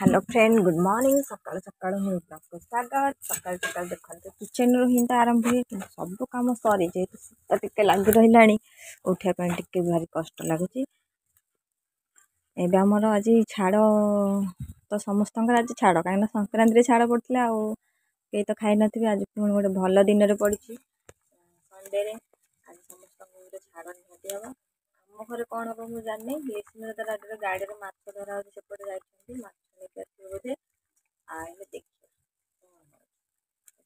Hello friend good morning सकाल सकाल ही blog स्वागत सकाल सकाल देखते किचन रू हिंता आरंभ हुए कि सब कम सरी जेहतु शीत टिके लगी रहा उठापी टे भारी कष्ट लगुच एमर आज छाड़ तो समस्त आज छाड़ कहीं संक्रांति छाड़ पड़ता कई तो खाई नी आज पुणी गोटे भल दिन में पड़ी संडे आज समस्त छाड़ निहती हम आम घर कौन हम मुझे जानी लिस्टर गाड़ी में माछ धरा सेपटे जाती बोधे आए देखिए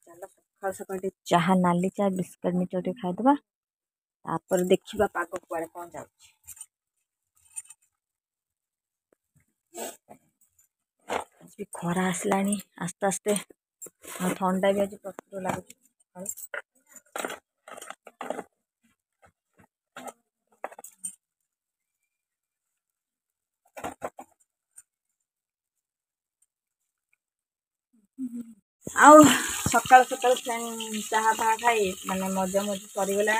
चल सकाल सकाल चाह नाली चाह बिस्कुट मिचर खाईदे तापर देखा पाग कुआड़े कौन जा खरा आसला आस्ते आस्ते ठंडा भी आज प्रचुर लगुच आउ सकाल सकाल चाह ताहा खाई माने मजा मजी सरगला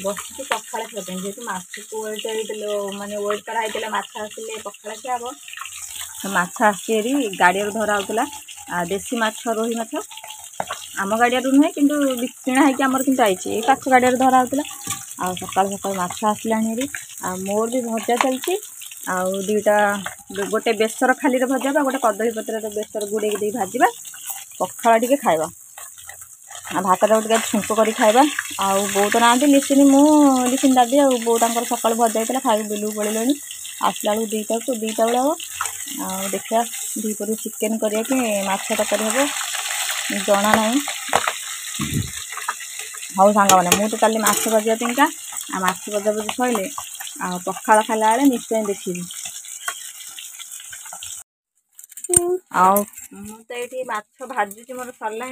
बस पखाड़ खाई जेहतु माछ को वेट माने वेट कराई माछ आसिले पखाड़ खिया हम माछ आसी गाड़ी धरा होता देसी माछ रोही माछ आम गाड़िया नुहे कि किणा होमर कि आई पाख गाड़िया धरा होता आ सकाल सकाल माछ आसला मोर भी भजा चलती आउ दुईटा गोटे बेसर खाली भजा गोटे कदली पत्र बेसर गुड़े भाजवा पखाड़ टे खाइबा भात टा छुंक कर खाइबा आउ बो तो ना लिसिनी लिसिनी दादी आ बो सकाल भजा होता खाई बिलू पड़े आसला बेलू दुईटा बेले हम आ देखा दीपर चिकेन करके तरकारी हम जना ना हौ सांग मैंने मुझे काली माछ भजापा माछ भजा भजी सैले आ पखाड़ खाला बेले निश्चय देखी आउ तो ये माछ भाजुची मोर सरला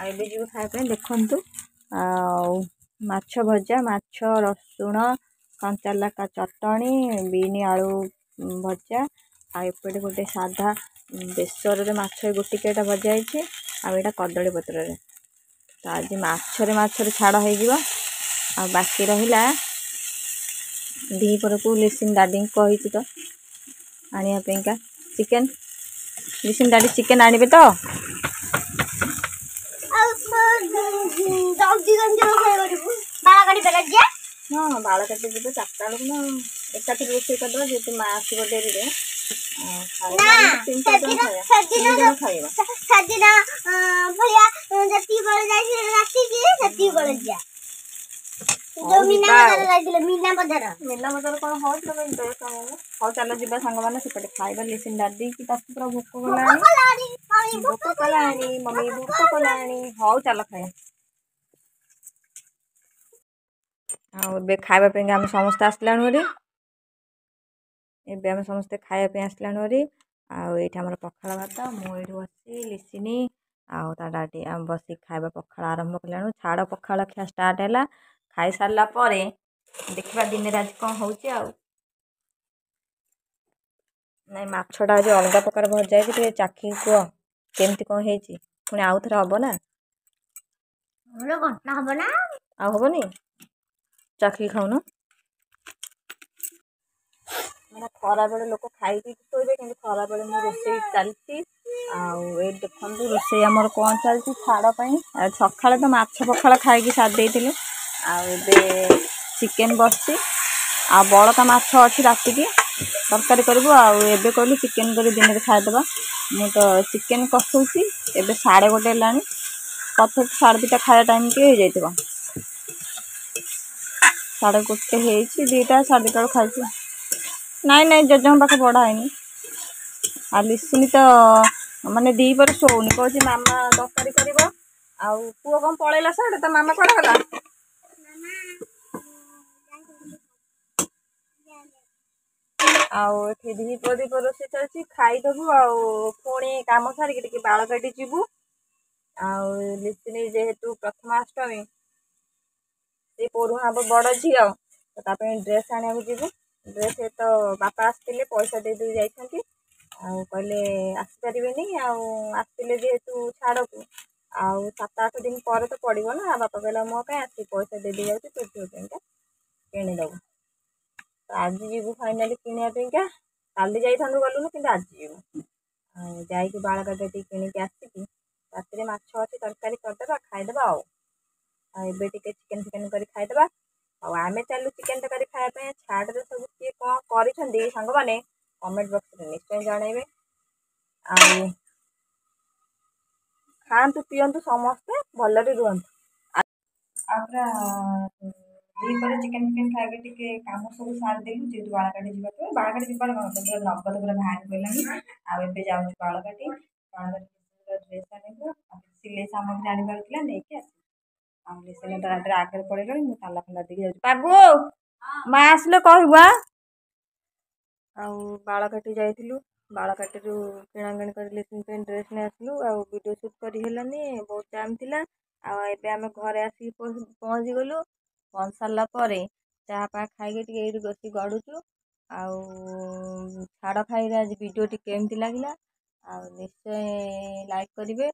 आगे खायापी देखु माछ भजा माछ रसुण कंचा लका चटणी बीन आलू भजा आएपटे गोटे साधा बेसर माछ गोटिकेटा भजा आईटा कदली पत्र तो आज मछरे छाड़ हो बाकी रहा दीपर को लिसिन दादी कही तो आने चिकेन लिसिन दादी चिकेन आने तो हाँ बाल काटी जी चार्टा बेलू ना एकाठी रोसे करदे जेहतु माँ आसो डेरी मीना बजार कौन हो चल जा सांग मैंने सेपटे खाइबा लिसिन दादी की पूरा भोक कला मम्मी भोक कला हौ चल खाए आबे खावाई आम समस्ते आसलाणी एवं समस्ते खायापी आसलाणी आईट आम पखाड़ भात मुझे बसी लिसिनी आटी आम बस खावा पखाड़ आरंभ कलु छाड़ पखाड़ खिया स्टार्ट है खाई सारा पर देखा दिन आज कौन हो माछटा आज अलग प्रकार भजा है चाखी कह केमती कौन है पुणी आउ थे हम ना आ हेनी चाखी खाऊन मैंने खरा बेले लोक खाई शोबे कि खरा बेले मो रोसे चलती देखु रोसे आमर कौन चलती छाड़पाई सका तो माछ पखाड़ खाई सारी चिकेन बसची आ बड़का माछ अच्छी राति की तरकारी करूँ आबे कहलु चिकेन कर दिन में खाईदे मु तो चिकेन कषुची एवं 1:30 है कथ 2:30 खाया टाइम के हो 1:30 2:30 2:30 खाई नाई जजम पाखे पढ़ा है आ लिसिनी तो माने दीपर शोनी कह मामा तरकारी कर पुओ कौन पलैला साढ़े तो मामा कौन गला दीपर रोसे चलती खाईदेबू पुणी कम सारिक बाल काटी जीवु लिसिनी जेहेतु प्रथमाष्टमी से पढ़ू हम बड़ झी तो ड्रेस आने जीवु ड्रेस तो बापा आसते पैसा दे दे जाती कहले आसपारे आसते जेहेतु छाड़ को 7-8 दिन पर तो पड़ो ना बापा कहला मो कहीं आस पैसा दे दे जाती तू झील किणीदेव आज जीवु फाइनाली किणा काली जाइथानु गलुनु कि आज जीवु ଆଉ ଯାଇକି ବାଳକାଟା ଟିକେ କିଣିକି ଆସିକି ରାତିରେ ମାଛ ଅଛି ତରକାରୀ କରିଦେବା ଖାଇଦେବା ଆଉ ଏବେ ଟିକେ ଚିକେନ୍ କରି ଖାଇଦେବା। ଆଉ ଆମେ ଚାଲୁ ଚିକେନ୍ ତରକାରୀ ଖାଇବା ପାଇଁ। ଛାଟରେ ସବୁ କିଏ କ'ଣ କରିଛନ୍ତି ସାଙ୍ଗମାନେ କମେଣ୍ଟ ବକ୍ସରେ ନିଶ୍ଚୟ ଜଣେଇବେ। ଆଉ ଖାଆନ୍ତୁ ପିଅନ୍ତୁ ସମସ୍ତେ ଭଲରେ ରୁହନ୍ତୁ। ଆଉ ପୁରା ଦିପରେ ଚିକେନ୍ ଖାଇକି ଟିକେ କାମ ସବୁ ସାରିଦେଲୁ ଯେହେତୁ ବାଳକାଟି ଯିବାକୁ ବାଳକାଟି ଯିବାର କ'ଣ ନଗଦ ପୁରା ବାହାରି ପଡ଼ିଲାଣି। ଆଉ ଏବେ ଯାଉଛୁ ବାଳକାଟି ଡ୍ରେସ୍ ଆଣିବୁ ଆଉ ସିଲେଇ ସାମଗ୍ରୀ ଆଣିବାର ଥିଲା ନେଇକି ଆସିବୁ। ଆଉ ଲିସେନ ତ ରାତିରେ ଆଗରେ ପଳେଇଲାଣି ମୁଁ ତାଲା ଫାଲା ଦେଇକି ଯାଉଛି। ପାଗୁ ମା ଆସିଲେ କହିବୁ ଆଁ। ଆଉ ବାଳକାଟି ଯାଇଥିଲୁ ବାଳକାଟିରୁ କିଣାକିଣି କରି ଲିସେନ ପାଇଁ ଡ୍ରେସ୍ ନେଇ ଆସିଲୁ। ଆଉ ଭିଡ଼ିଓ ସୁଟ୍ କରି ହେଲାନି ବହୁତ ଟାଇମ୍ ଥିଲା। ଆଉ ଏବେ ଆମେ ଘରେ ଆସିକି ପହଞ୍ଚିଗଲୁ। ପହଞ୍ଚି ସାରିଲା ପରେ ଚାହା ପାହା ଖାଇକି ଟିକେ ଏଇଠି ବସି ଗଡ଼ୁଛୁ। ଆଉ ଛାଡ଼ ଖାଇରେ ଆଜି ଭିଡ଼ିଓଟି କେମିତି ଲାଗିଲା ଆଉ ନିଶ୍ଚୟ ଲାଇକ୍ କରିବେ।